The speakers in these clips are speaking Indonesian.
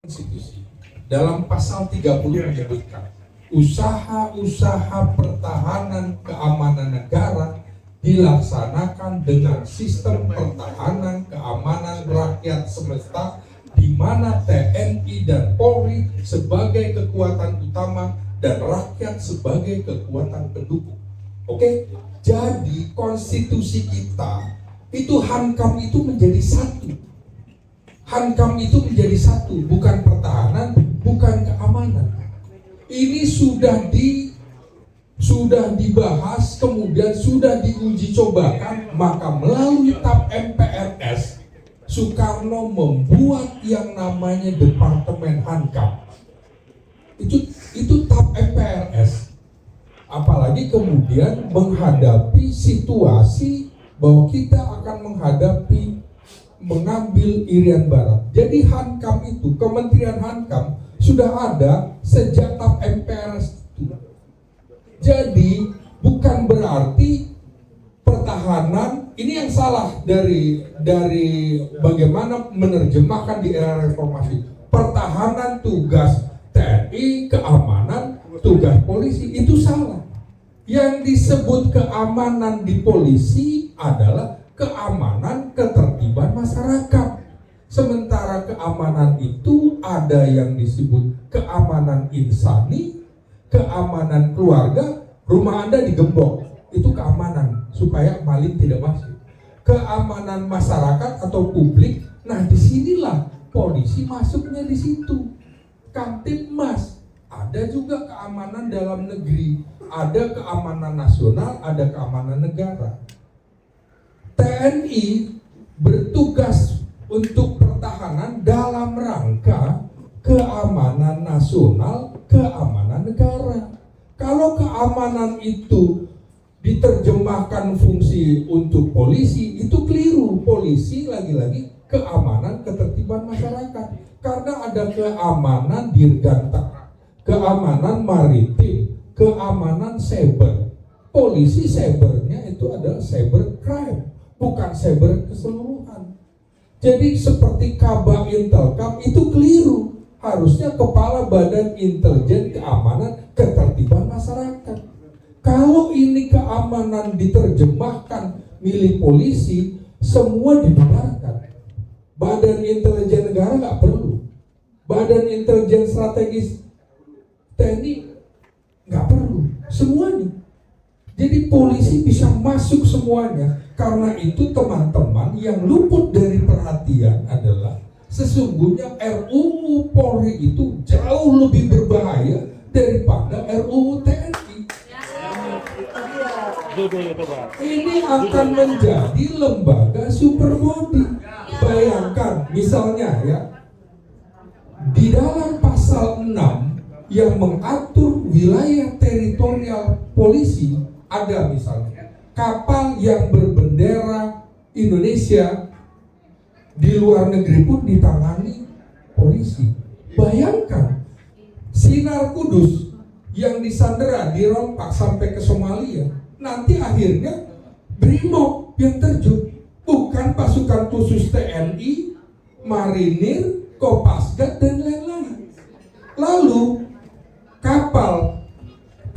konstitusi dalam pasal 30 menyebutkan usaha-usaha pertahanan keamanan negara dilaksanakan dengan sistem pertahanan keamanan rakyat semesta, di mana TNI dan Polri sebagai kekuatan utama dan rakyat sebagai kekuatan pendukung. Oke, jadi konstitusi kita itu hankam itu menjadi satu. Hankam itu menjadi satu, bukan pertahanan, bukan keamanan. Ini sudah dibahas, kemudian sudah diuji cobakan, maka melalui TAP MPRS, Soekarno membuat yang namanya Departemen Hankam. Itu TAP MPRS. Apalagi kemudian menghadapi situasi bahwa kita akan mengambil Irian Barat. Jadi Hankam itu, Kementerian Hankam sudah ada sejak TAP MPRS itu. Jadi bukan berarti pertahanan ini yang salah dari bagaimana menerjemahkan di era reformasi. Pertahanan tugas TNI, keamanan tugas polisi, itu salah. Yang disebut keamanan di polisi adalah keamanan ketertiban masyarakat. Sementara keamanan itu ada yang disebut keamanan insani, keamanan keluarga, rumah Anda digembok, itu keamanan supaya maling tidak masuk. Keamanan masyarakat atau publik, nah disinilah polisi masuknya di situ. Kamtibmas, ada juga keamanan dalam negeri, ada keamanan nasional, ada keamanan negara. TNI bertugas untuk pertahanan dalam rangka keamanan nasional, keamanan negara. Kalau keamanan itu diterjemahkan fungsi untuk polisi, itu keliru. Polisi lagi-lagi keamanan ketertiban masyarakat. Karena ada keamanan dirgantara, keamanan maritim, keamanan cyber. Polisi cybernya itu adalah cyber crime, bukan cyber keseluruhan. Jadi seperti Kabak Intelkam itu keliru. Harusnya Kepala Badan Intelijen Keamanan Ketertiban Masyarakat. Kalau ini keamanan diterjemahkan milik polisi, semua dibenarkan. Badan Intelijen Negara nggak perlu. Badan Intelijen Strategis TNI nggak perlu. Semuanya. Jadi polisi bisa masuk semuanya. Karena itu teman-teman yang luput dari perhatian adalah sesungguhnya RUU Polri itu jauh lebih berbahaya daripada RUU TNI. Ini akan menjadi lembaga super body. Bayangkan misalnya ya, di dalam pasal 6 yang mengatur wilayah teritorial polisi ada misalnya kapal yang berbendera Indonesia di luar negeri pun ditangani polisi. Bayangkan Sinar Kudus yang disandera, dirompak sampai ke Somalia, nanti akhirnya BRIMOB yang terjun, bukan pasukan khusus TNI, Marinir, Kopasgat dan lain-lain. Lalu kapal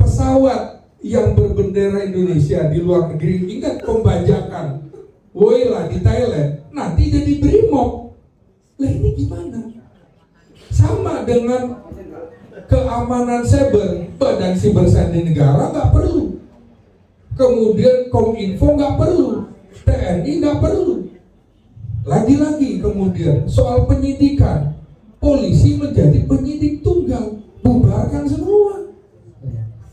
pesawat yang berbendera Indonesia di luar negeri, ingat pembajakan Woyla di Thailand, nanti jadi BRIMOB. Lah ini gimana? Sama dengan keamanan cyber, Badan Siber Sandi Negara nggak perlu, kemudian Kominfo nggak perlu, TNI nggak perlu. Lagi-lagi kemudian soal penyidikan, polisi menjadi penyidik tunggal, bubarkan semua.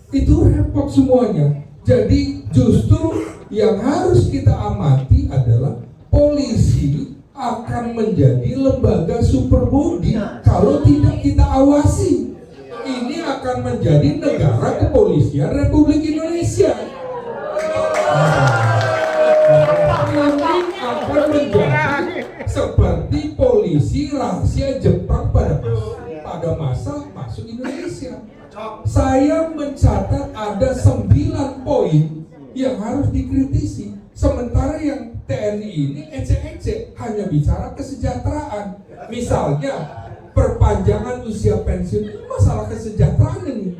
Itu repot semuanya. Jadi justru yang harus kita amati adalah polisi akan menjadi lembaga super body kalau tidak kita awasi. Ini akan menjadi negara kepolisian Republik Indonesia. Ini akan menjadi seperti polisi rahasia Jepang pada masa masuk Indonesia. Saya mencatat ada 9 poin yang harus dikritisi. Sementara yang TNI ini ecek-ecek, hanya bicara kesejahteraan. Misalnya perpanjangan usia pensiun, ini masalah kesejahteraan ini.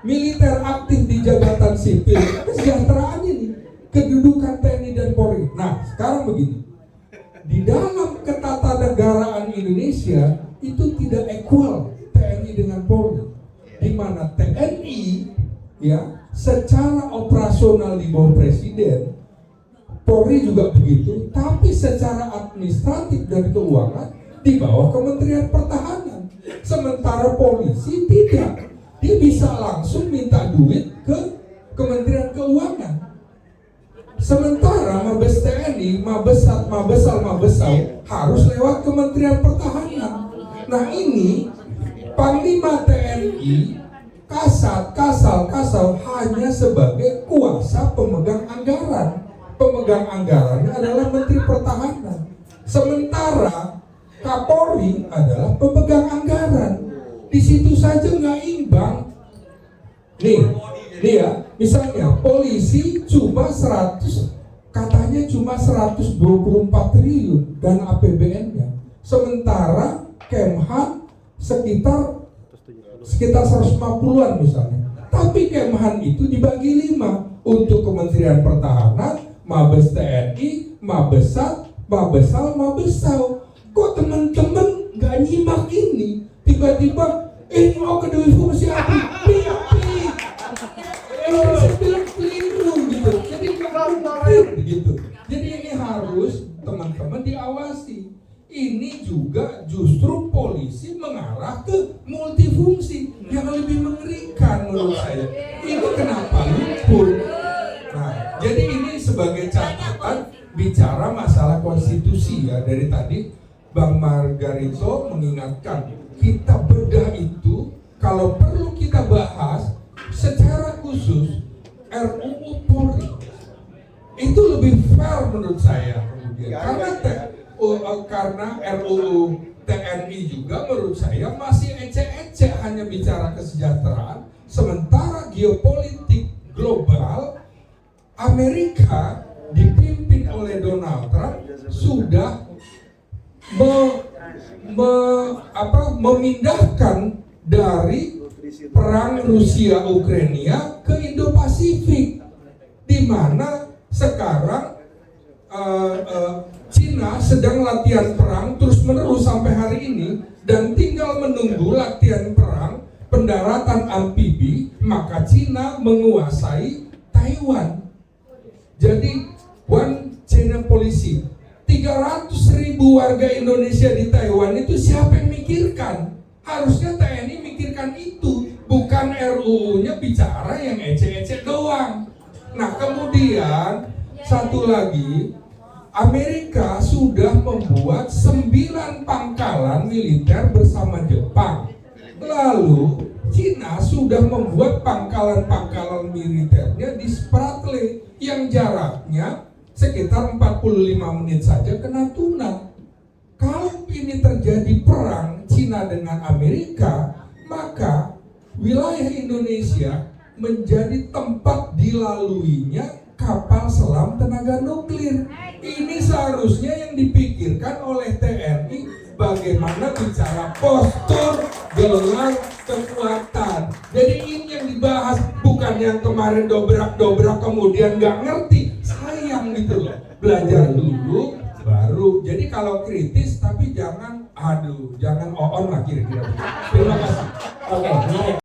Militer aktif di jabatan sipil, kesejahteraan ini, kedudukan TNI dan Polri. Nah, sekarang begini, di dalam ketatanegaraan Indonesia itu tidak equal TNI dengan Polri, di mana TNI ya secara operasional di bawah presiden, Polri juga begitu, tapi secara administratif dan keuangan di bawah Kementerian Pertahanan. Sementara polisi tidak, dia bisa langsung minta duit ke Kementerian Keuangan. Sementara Mabes TNI, Mabesat, Mabesal, Mabesal harus lewat Kementerian Pertahanan. Nah ini Panglima TNI, Kasat, Kasal hanya sebagai kuasa pemegang anggaran. Pemegang anggarannya adalah Menteri Pertahanan. Sementara Kapolri adalah pemegang anggaran. Di situ saja nggak imbang. Nih ya, misalnya polisi cuma 100, katanya cuma 124 triliun dana APBN-nya. Sementara Kemhan sekitar 150-an misalnya. Tapi Kemhan itu dibagi 5 untuk Kementerian Pertahanan, Mabes TNI, Mabesat, Mabesal, Mabesau. Kok teman-teman nggak nyimak ini? Tiba-tiba, mau ke Dewi Fungsi apa? Saya bilang keliru gitu. Jadi gitu. Jadi ini harus teman-teman diawasi. Ini juga justru polisi mengarah ke multifungsi yang lebih mengerikan menurut saya. Ini kenapa luput? Nah, jadi ini sebagai catatan bicara masalah konstitusi ya. Dari tadi Bang Margarito mengingatkan kita bedah itu kalau perlu kita bahas secara khusus RUU Polri itu lebih fair menurut saya kemudian karena RUU TNI juga menurut saya masih ecek-ecek hanya bicara kesejahteraan, sementara geopolitik global Amerika dipimpin oleh Donald Trump sudah memindahkan dari perang Rusia Ukraina ke Indo-Pasifik, di mana sekarang Cina sedang latihan perang terus-menerus sampai hari ini dan tinggal menunggu latihan perang pendaratan amfibi, maka Cina menguasai Taiwan. Jadi One China Policy, 300.000 warga Indonesia di Taiwan itu siapa yang mikirkan? Harusnya TNI mikirkan itu, bukan RUU-nya bicara yang ecek-ecek doang. Nah kemudian satu lagi, Amerika sudah membuat 9 pangkalan militer bersama Jepang. Lalu Cina sudah membuat pangkalan-pangkalan militernya di Spratly yang jaraknya sekitar 45 menit saja ke Natuna. Kalau ini terjadi perang Cina dengan Amerika, maka wilayah Indonesia menjadi tempat dilaluinya kapal selam tenaga nuklir. Ini seharusnya yang dipikirkan oleh TNI, bagaimana bicara postur, gelar, kekuatan. Jadi ini yang dibahas, bukan yang kemarin dobrak-dobrak kemudian nggak ngerti. Sayang gitu loh, belajar dulu baru. Jadi kalau kritis tapi jangan oon lah kira-kira. Terima kasih. Oke,